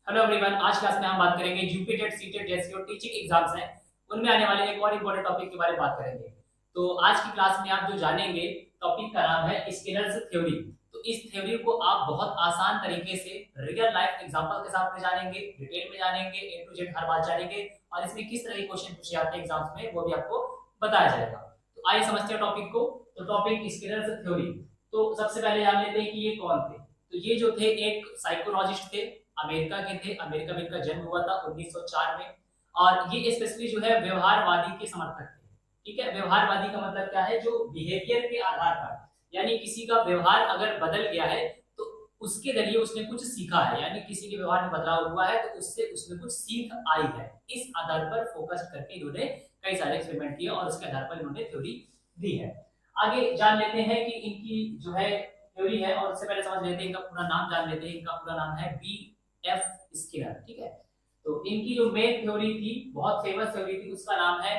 Hello everyone, आज class में हम बात करेंगे यूपी टेट, सी टेट जैसे जो टीचिंग एग्जाम्स हैं उनमें आने वाले एक और इम्पोर्टेंट टॉपिक के बारे में बात करेंगे। तो आज की क्लास में आप जो जानेंगे टॉपिक का नाम है स्किनर्स थ्योरी। तो इस थ्योरी को आप बहुत आसान तरीके से रियल लाइफ एग्जांपल के साथ में जानेंगे, डिटेल में जानेंगे, ए टू जेड हर बात जानेंगे और इसमें किस तरह के क्वेश्चन पूछे जाते हैं एग्जाम्स में वो भी आपको बताया जाएगा। तो आइए समझते हैं टॉपिक को। तो टॉपिक स्किनर्स थ्योरी। तो सबसे पहले जान लेते हैं कि ये कौन थे। तो ये जो थे एक साइकोलॉजिस्ट थे, अमेरिका के थे। अमेरिका में इनका जन्म हुआ था 1904 में। और ये स्पेशली जो है व्यवहारवादी के समर्थक थे। ठीक है, व्यवहारवादी का मतलब क्या है? जो बिहेवियर के आधार पर, यानी किसी का व्यवहार अगर बदल गया है तो उसके जरिए उसने कुछ सीखा है, यानी किसी के व्यवहार में बदलाव हुआ है तो उससे उसमें कुछ सीख आई है। इस आधार पर फोकस करके इन्होंने कई सारे एक्सपेरिमेंट किए और उसके आधार पर इन्होंने थ्योरी दी है। आगे जान लेते हैं कि इनकी जो है थ्योरी है, और उससे पहले समझ लेते हैं इनका पूरा नाम जान लेते हैं। इनका पूरा नाम है बी एफ स्किनर। ठीक है, तो इनकी जो मेन थ्योरी थी, बहुत फेमस थ्योरी थी, उसका नाम है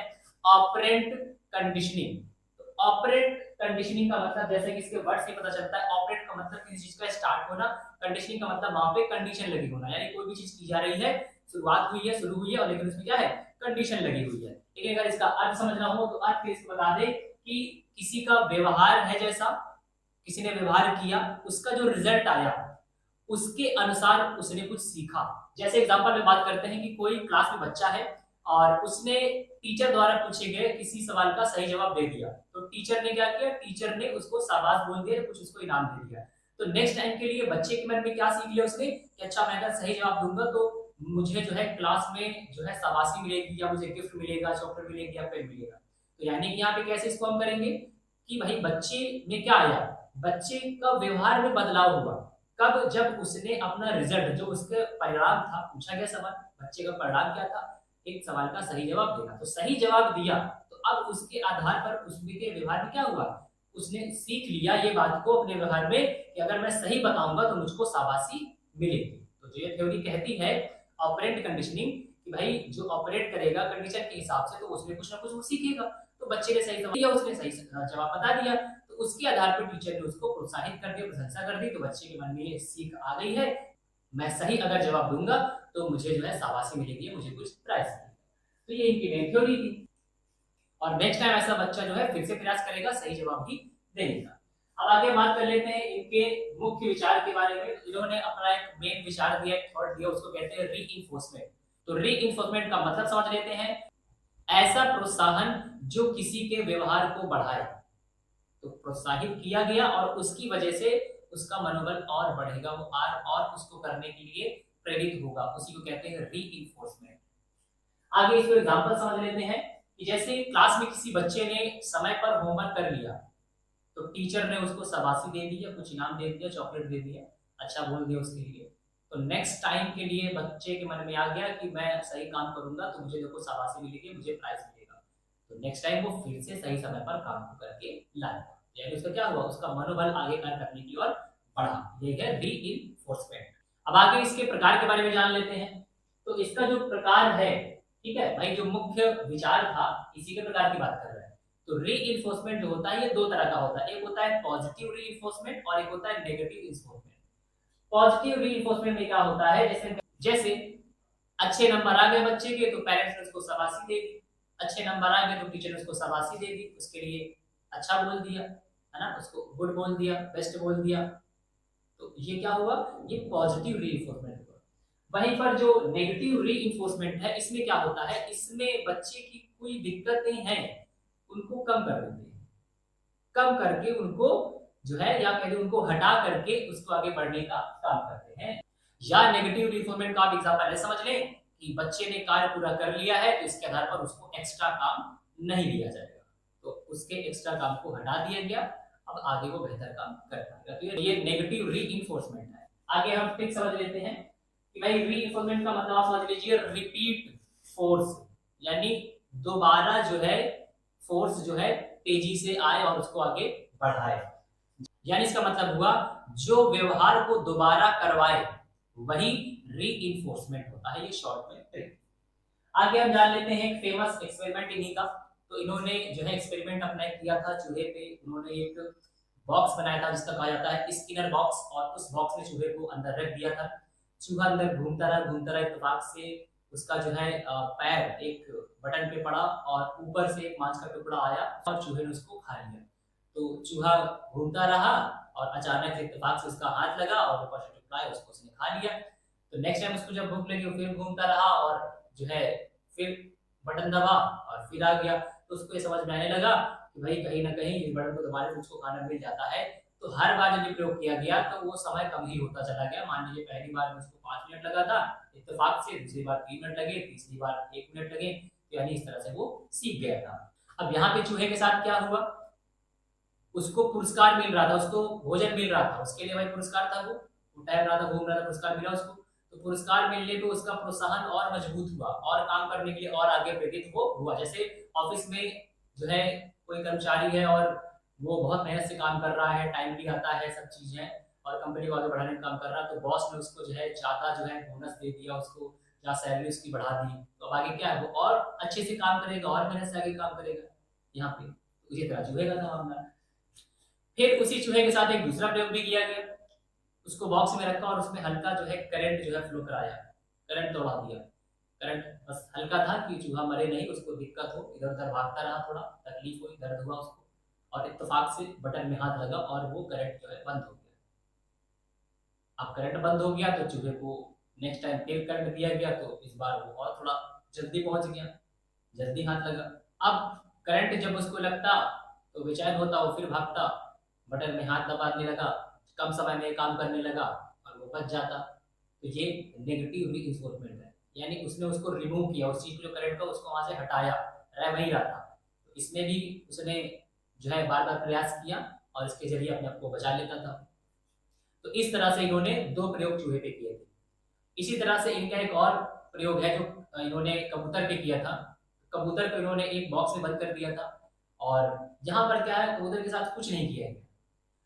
ऑपरेंट कंडीशनिंग। तो ऑपरेंट कंडीशनिंग का मतलब, जैसे कि इसके वर्ड से पता चलता है, ऑपरेट का मतलब किसी चीज का स्टार्ट होना, कंडीशनिंग का मतलब वहां पे कंडीशन लगी होना, यानी कोई भी चीज की जा रही है, शुरुआत हुई है, शुरू हुई है, और लेकिन उसमें क्या है? कंडीशन लगी हुई है। ठीक है, अगर इसका अर्थ समझना हो तो अर्थ इसको बता दे कि किसी का व्यवहार है, जैसा किसी ने व्यवहार किया, उसका जो रिजल्ट आया उसके अनुसार उसने कुछ सीखा। जैसे एग्जांपल में बात करते हैं कि कोई क्लास में बच्चा है और उसने टीचर द्वारा पूछे गए किसी सवाल का सही जवाब दे दिया, तो टीचर ने क्या किया? टीचर ने उसको शाबाश बोल दिया, कुछ उसको इनाम दे दिया। तो नेक्स्ट टाइम के लिए बच्चे के मन में क्या सीख लिया उसने कि अच्छा, मैं अगर सही जवाब दूंगा तो मुझे जो है क्लास में जो है शाबाशी मिलेगी, या मुझे गिफ्ट मिलेगा, चॉकलेट मिलेगी, या पेन मिलेगा। तो यानी कि यहाँ पे कैसे इसको हम करेंगे कि भाई बच्चे में क्या आया? बच्चे का व्यवहार में बदलाव हुआ। कब? जब उसने अपना रिजल्ट, जो उसके परिणाम था, पूछा गया सवाल, बच्चे का परिणाम क्या था? एक सवाल का सही जवाब देना। तो सही जवाब दिया तो अब उसके आधार पर उसके व्यवहार में क्या हुआ? उसने सीख लिया ये बात को अपने व्यवहार में कि अगर मैं सही बताऊंगा तो मुझको शाबाशी मिलेगी। तो जो ये थ्योरी कहती है ऑपरेंट कंडीशनिंग, कि भाई जो ऑपरेट करेगा कंडीशन के हिसाब से तो उसमें कुछ ना कुछ वो सीखेगा। तो बच्चे ने सही दिया, उसने सही जवाब बता दिया, तो उसके आधार पर टीचर ने उसको प्रोत्साहित कर दिया, प्रशंसा कर दी, तो बच्चे के मन में ये सीख आ गई है, मैं सही अगर जवाब दूंगा तो मुझे जो है शाबाशी मिलेगी, मुझे कुछ प्राइज मिलेगा। तो ये इनकी मेन थ्योरी थी। और नेक्स्ट टाइम ऐसा बच्चा जो है फिर से प्रयास करेगा सही जवाब भी देने का। अब आगे बात कर लेते हैं इनके मुख्य विचार के बारे में। इन्होंने अपना एक मेन विचार दिया, एक थॉट दिया, उसको कहते हैं री। तो री का मतलब समझ लेते हैं। ऐसा प्रोत्साहन जो किसी के व्यवहार को बढ़ाए। तो प्रोत्साहित किया गया और उसकी वजह से उसका मनोबल और बढ़ेगा, वो और उसको करने के लिए प्रेरित होगा, उसी को कहते हैं री। आगे इसको एग्जांपल समझ लेते हैं कि जैसे क्लास में किसी बच्चे ने समय पर होमवर्क कर लिया, तो टीचर ने उसको शाबाशी दे दी, या कुछ इनाम दे दिया, चॉकलेट दे दिया, अच्छा बोल दिया उसके लिए। तो नेक्स्ट टाइम के लिए बच्चे के मन में आ गया कि मैं सही काम करूंगा तो मुझे देखो शाबाशी मिलेगी, मुझे प्राइज मिलेगा। तो नेक्स्ट टाइम वो फिर से सही समय पर काम करके लाएगा, यानी उसका क्या हुआ? उसका मनोबल आगे कार्य करने की ओर बढ़ा। ये है री। अब आगे इसके प्रकार के बारे में जान लेते हैं। तो इसका जो प्रकार है, ठीक है भाई, जो मुख्य विचार था इसी के प्रकार की बात कर रहे हैं। तो री जो होता है ये दो तरह का होता है, एक होता है पॉजिटिव री और एक होता है नेगेटिव इन्फोर्समेंट। पॉजिटिव री में क्या होता है? जैसे जैसे अच्छे नंबर आ गए बच्चे के तो पेरेंट्स ने उसको शाबाशी दे दी, अच्छे नंबर आ गए तो टीचर ने उसको शाबाशी दे दी, उसके लिए अच्छा बोल दिया, है ना, उसको गुड बोल दिया, बेस्ट बोल दिया। तो ये क्या हुआ? ये पॉजिटिव री हुआ। वहीं पर जो नेगेटिव री है, इसमें क्या होता है? इसमें बच्चे की कोई दिक्कतें हैं उनको कम कर देते हैं, कम करके उनको जो है, या पहले उनको हटा करके उसको आगे बढ़ने का काम करते हैं। या नेगेटिव रिफॉर्मेंट का आप एग्जांपल है, समझ लें कि बच्चे ने कार्य पूरा कर लिया है तो इसके आधार पर उसको एक्स्ट्रा काम नहीं दिया जाएगा, तो उसके एक्स्ट्रा काम को हटा दिया गया, अब आगे वो बेहतर काम कर पाएगा। तो ये नेगेटिव री है। आगे हम फिर समझ लेते हैं कि भाई री का मतलब आप समझ लीजिए रिपीट फोर्स, यानी दोबारा जो है फोर्स जो है तेजी से आए और उसको आगे बढ़ाए। यानी इसका मतलब हुआ जो व्यवहार को दोबारा करवाए वही री होता है, ये शॉर्ट में ट्रिक। आगे हम जान लेते हैं एक फेमस एक्सपेरिमेंट इन्हीं का। तो इन्होंने जो है एक्सपेरिमेंट अपना किया था चूहे पे। उन्होंने एक बॉक्स बनाया था जिसका कहा जाता है स्किनर बॉक्स, और उस बॉक्स में चूहे को अंदर रख दिया था। चूहा अंदर घूमता रहा, इत्तेफाक से उसका जो है पैर एक बटन पे पड़ा और ऊपर से एक मांस का टुकड़ा आया और चूहे ने उसको खा लिया। तो चूहा घूमता रहा और अचानक से इत्तेफाक से उसका हाथ लगा और ऊपर से टुकड़ा है उसको उसने खा लिया। तो नेक्स्ट टाइम उसको जब भूख लगी वो फिर घूमता रहा और जो है फिर बटन दबा और फिर आ गया। तो उसको ये समझ में आने लगा कि भाई कहीं ना कहीं इस बटन को दबाने से उसको खाना मिल जाता है। तो हर बार जब ये प्रयोग किया गया तो वो समय कम ही होता चला गया। मान लीजिए पहली बार में उसको 5 मिनट लगा था इत्तेफाक से, दूसरी बार 3 मिनट लगे, तीसरी बार 1 मिनट लगे, यानी इस तरह से वो सीख गया था। अब यहाँ पे चूहे के साथ क्या हुआ, उसको पुरस्कार मिल रहा था, उसको भोजन मिल रहा था, उसके लिए भाई पुरस्कार था, वो टहल रहा था, घूम रहा था, पुरस्कार मिला उसको। तो पुरस्कार मिलने पे उसका प्रोत्साहन और मजबूत हुआ और काम करने के लिए और आगे प्रेरित वो हुआ। जैसे ऑफिस में जो है कोई कर्मचारी है और वो बहुत मेहनत से काम कर रहा है, टाइमली आता है, सब चीजें और कंपनी को आगे बढ़ाने का काम कर रहा है, तो बॉस ने उसको जो है ज्यादा जो है बोनस दे दिया उसको, या सैलरी उसकी बढ़ा दी। तो अब आगे क्या है, वो और अच्छे से काम करेगा और मेहनत से आगे काम करेगा यहाँ पे। उसी तरह चूहे का था मामला। फिर उसी चूहे के साथ एक दूसरा प्रयोग भी किया गया, उसको बॉक्स में रखा और उसमें हल्का जो है करंट जो है फ्लो कराया, करंट दौड़ा दिया। करंट बस हल्का था कि चूहा मरे नहीं, उसको दिक्कत हो, इधर उधर भागता रहा, थोड़ा तकलीफ हुई, दर्द हुआ उसको, और इत्तेफाक से बटन में हाथ लगा और वो करंट जो है बंद हो गया। अब करंट बंद हो गया तो चूहे को नेक्स्ट टाइम फिर करंट दिया गया, तो इस बार वो और थोड़ा जल्दी पहुंच गया, जल्दी हाथ लगा। अब करंट जब उसको लगता तो बेचैन होता, वो फिर भागता, बटन में हाथ दबाने लगा, कम समय में काम करने लगा और वो बच जाता। तो ये नेगेटिव रीइंफोर्समेंट है, यानी उसने उसको रिमूव किया, उस चीज जो करंट का उसको वहां से हटाया, रह वही रहा था। तो इसमें भी उसने जो है बार बार प्रयास किया और इसके जरिए अपने आप को बचा लेता था। तो इस तरह से इन्होंने दो प्रयोग चूहे पे किए थे। इसी तरह से इनका एक और प्रयोग है जो इन्होंने कबूतर पे किया था। कबूतर को इन्होंने एक बॉक्स में बंद कर दिया था और यहाँ पर क्या है, कबूतर के साथ कुछ नहीं किया गया।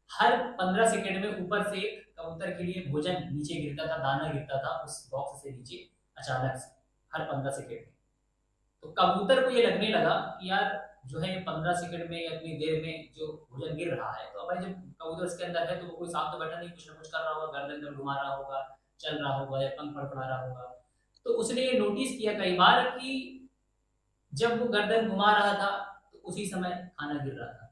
हर 15 सेकंड में ऊपर से एक कबूतर के लिए भोजन नीचे गिरता था, दाना गिरता था उस बॉक्स से नीचे अचानक से, हर 15 सेकंड में। तो कबूतर को ये लगने लगा कि यार जो है 15 सेकंड में या इतनी देर में जो भोजन गिर रहा है, तो भाई जब कबूतर इसके अंदर है तो वो कोई सांप तो बैठा नहीं, कुछ ना कुछ कर रहा होगा, गर्दन में घुमा रहा होगा, चल रहा होगा या पंख फड़फड़ा रहा होगा। तो उसने ये नोटिस किया कई बार कि जब वो गर्दन घुमा रहा था तो उसी समय खाना गिर रहा था।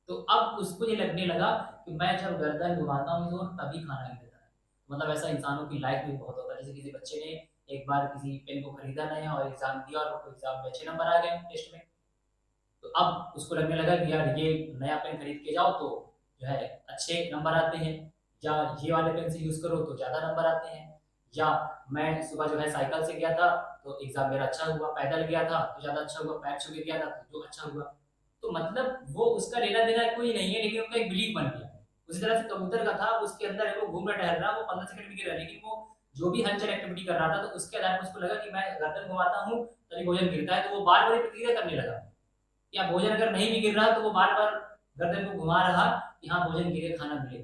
तो अब उसको ये लगने लगा कि मैं जब गर्दन घुमाता हूँ तो तभी खाना गिरता है। मतलब ऐसा इंसानों की लाइफ में बहुत होता है। जैसे किसी बच्चे ने एक बार किसी पेन को खरीदा नया और एग्जाम दिया और उसको एग्जाम में अच्छे नंबर आ गए टेस्ट में, तो अब उसको लगने लगा कि यार ये नया पेन खरीद के जाओ तो जो है अच्छे नंबर आते हैं, या ये वाले पेन से यूज करो तो ज्यादा नंबर आते हैं, या मैं सुबह जो है साइकिल से गया था तो एग्जाम मेरा अच्छा हुआ, पैदल गया था तो ज्यादा अच्छा हुआ, पैर छू के गया था तो अच्छा हुआ। तो मतलब वो उसका लेना देना कोई नहीं है, लेकिन उनका एक बिलीफ बन गया। उसी तरह से कबूतर का था, उसके अंदर है वो घूम रहा टहल रहा, वो 15 सेकंड भी गिर रहा, लेकिन वो जो भी हलचल एक्टिविटी कर रहा था तो उसके आधार पर उसको लगा कि मैं गर्दन घुमाता हूँ तभी भोजन गिरता है, तो वो बार बार प्रतिक्रिया करने लगा। या भोजन अगर नहीं भी गिर रहा तो वो बार बार गर्दन को घुमा रहा कि हाँ भोजन गिरे, खाना मिले।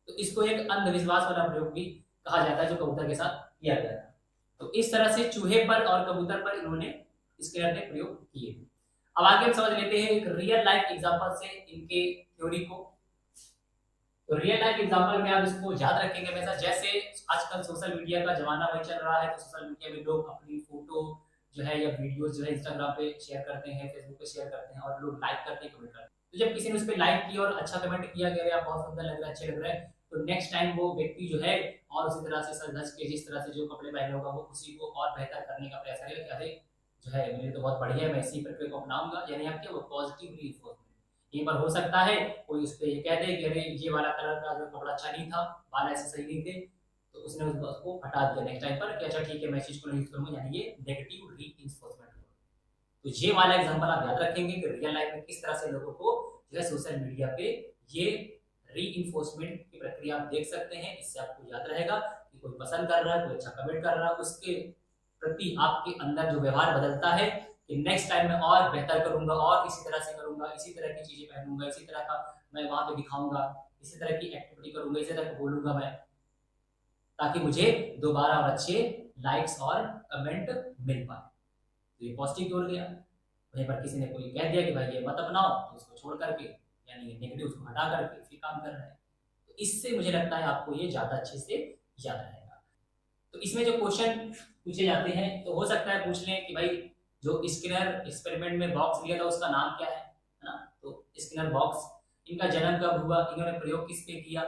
तो इसको एक अंधविश्वास वाला प्रयोग भी कहा जाता है जो कबूतर के साथ किया गया था। तो इस तरह से चूहे पर और कबूतर पर इन्होंने स्केलर ने प्रयोग किए। अब आगे हम समझ लेते हैं एक रियल लाइफ एग्जांपल से इनके थ्योरी को। तो रियल लाइफ एग्जांपल में आप इसको याद रखेंगे हमेशा। जैसे आजकल सोशल मीडिया का जमाना वही चल रहा है, तो सोशल मीडिया में लोग अपनी फोटो जो है या वीडियोस जो है इंस्टाग्राम पे शेयर करते हैं, फेसबुक पे शेयर करते हैं और लोग लाइक करते हैं, कमेंट करते हैं। तो जब किसी ने उस पर लाइक किया और अच्छा कमेंट किया गया या बहुत सुंदर लग रहा है, अच्छे लग रहे हैं, तो नेक्स्ट टाइम वो व्यक्ति जो है और उसी तरह से सज धज के जिस तरह से जो कपड़े पहने होगा वो उसी को और बेहतर करने का प्रयास करेगा कि अरे जो है मेरे तो बहुत बढ़िया है, मैं इसी प्रक्रिया को अपनाऊंगा। यानी आपके वो पॉजिटिव रीइंफोर्समेंट। एक बार हो सकता है कोई उस पर ये कह दे कि अरे ये वाला कलर का जो कपड़ा अच्छा नहीं था, बाल ऐसे सही नहीं थे, तो उसने उस बात को हटा दिया नेक्स्ट टाइम पर कि अच्छा ठीक है मैं इस चीज को नहीं यूज करूंगा, यानी ये नेगेटिव रीइंफोर्समेंट। तो ये वाला एग्जांपल आप याद रखेंगे कि रियल लाइफ में किस तरह से लोगों को जो है सोशल मीडिया पे ये रीइंफोर्समेंट की प्रक्रिया आप देख सकते हैं। इससे आपको याद रहेगा कि कोई पसंद कर रहा है, कोई अच्छा कमेंट कर रहा है, उसके प्रति आपके अंदर जो व्यवहार बदलता है कि नेक्स्ट टाइम मैं और बेहतर करूंगा और इसी तरह से करूंगा, इसी तरह की चीजें पहनूंगा, इसी तरह का मैं वहां पे दिखाऊंगा, इसी तरह की एक्टिविटी करूंगा, इसी तरह बोलूंगा मैं, ताकि मुझे दोबारा और अच्छे लाइक्स और कमेंट मिल पाए। तो ये पॉजिटिव जोड़ गया। वहीं पर किसी ने कोई कह दिया कि भाई ये मत अपनाओ, तो उसको छोड़ करके यानी नेगेटिव उसको हटा करके फिर काम कर रहा है। तो इससे मुझे लगता है आपको ये ज्यादा अच्छे से याद रहेगा। तो इसमें जो क्वेश्चन पूछे जाते हैं तो हो सकता है पूछ लें कि भाई जो स्किनर एक्सपेरिमेंट में बॉक्स लिया था उसका नाम क्या है ना। तो स्किनर बॉक्स, इनका जन्म कब हुआ, इन्होंने प्रयोग किस पे किया,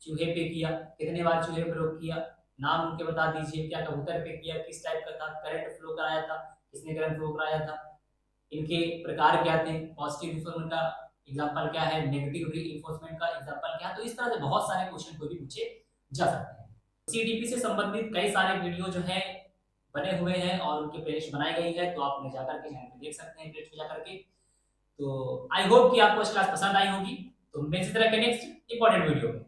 चूहे पे किया, कितने बार चूहे पे प्रयोग किया, नाम उनके बता दीजिए, क्या कबूतर पे किया, किस टाइप का था, करंट फ्लो कराया था, किसने करंट फ्लो कराया था, इनके प्रकार क्या थे, पॉजिटिव रिइंफोर्समेंट का एग्जांपल क्या है, नेगेटिव रिइंफोर्समेंट का एग्जांपल क्या है। तो इस तरह से बहुत सारे क्वेश्चन को भी पूछे जा सकते हैं। सीडीपी से संबंधित कई सारे वीडियो जो है बने हुए हैं और उनकी प्लेलिस्ट बनाई गई है, तो आप उन्हें जाकर के चैनल पे देख सकते हैं, प्लेलिस्ट पे जाकर के। तो आई होप कि आपको इस क्लास पसंद आई होगी। तो मैं इसी तरह के नेक्स्ट इंपॉर्टेंट वीडियो में